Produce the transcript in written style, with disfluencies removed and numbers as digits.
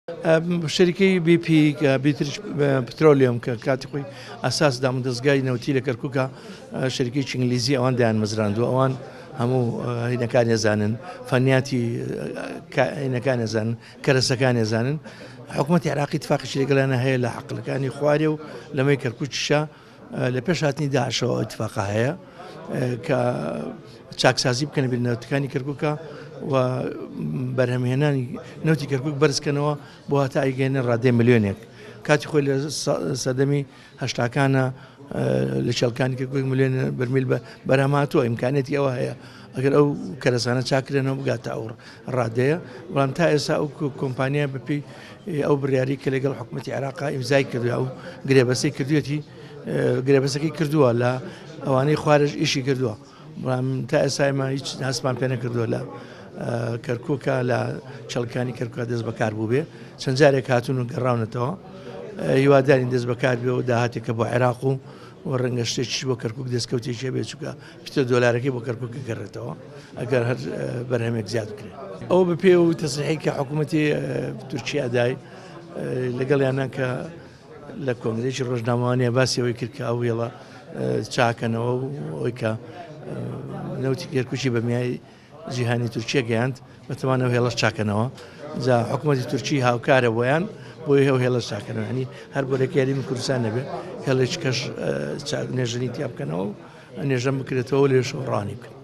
شەریکەی BP کە بیتریش پترۆلیۆم کە کاتی خۆی ئاساس دام دەستگای نەوتی لە کەرکووکە شەریکی ئینگلیزی ئەوان دایان مەزراندووە ئەوان هەموو هینەکان ێزانن فەنیاتی هینەکان ێزانن کەرەسەکان ێزانن حکوومەتی عێراقی اتفاقیشی لەگەڵیانە هەیە لە حەقلەکانی خوارێ و لەمەی کەرکووکیشە لە پێش هاتنی داعشەوە اتفاقا هەیە کە چاکسازی بکەن بنەوتەکانی کەرکووکە و بەرهەمهێنانی نەوتی کەرکووک بەرزکەنەوە بۆ هەتا ئەیگەێنن ڕادێ ملیۆنێک کاتی خۆی لە سەدەمی هەشتاکانە لە چێڵکانی کەرکووک ملیۆن بەرمیل بەرهەمهاتووە ئیمکانێتی ئەوە هەیە ئەگەر ئەو کەرەسانە چاکرێنەوە بگاتە ئەو ڕادەیە بەڵام تا ئێستا ئەو کۆمپانیا بەپێی ئەو بڕیاری کە لەگەڵ حکوومەتی عێراقا ئیمزای کردووە ئەو گرێبەسەی کردوێتی گرێبەسەکەی کردووە لە ئەوانەی خوارج ئیشی کردووە بەڵام تا ئێستا ئێمە هیچ هەستمان پێ نەکردووە لە کەرکووکە لە چەڵکانی کەرکووکە دەست بەکار بوو بێ چەند جارێک هاتوون و گەڕاونەتەوە هیوادارین دەست بەکار بێ و داهاتێکە بۆ عێراق و ڕەنگە شتێکیش بۆ کەرکووک دەستکەوتێکی بێ چووکە پیتە دۆلارەکەی بۆ کەرکووکە گەڕێتەوە ئەگەر هەر بەرهەمێک زیاد بکرێت ئەو بەپێ و تەسریحی کە حکوومەتی تورکیا دای لەگەڵیانە کە لە کۆنگرێکی ڕۆژنامەوانیە باسی ئەوەی کرد کە ئەو وێڵە چاکەنەوە و ئەوەی کە نەوتی کەرکووکی بە میای جیهانی تورکیا گەیاند بەتەمانەوە هێڵەش چاکەنەوە جا حکوومەتی تورکی هاوکارە بۆیان بۆی هەو هێڵەش چاکەنەوە ینی هەر بۆ لەکیاریمی کوردستان نەبێ هێڵێک کەش نێژەنی تیا بکەنەوە و نێژەم بکرێتەوە لێ شۆڕانی بکەن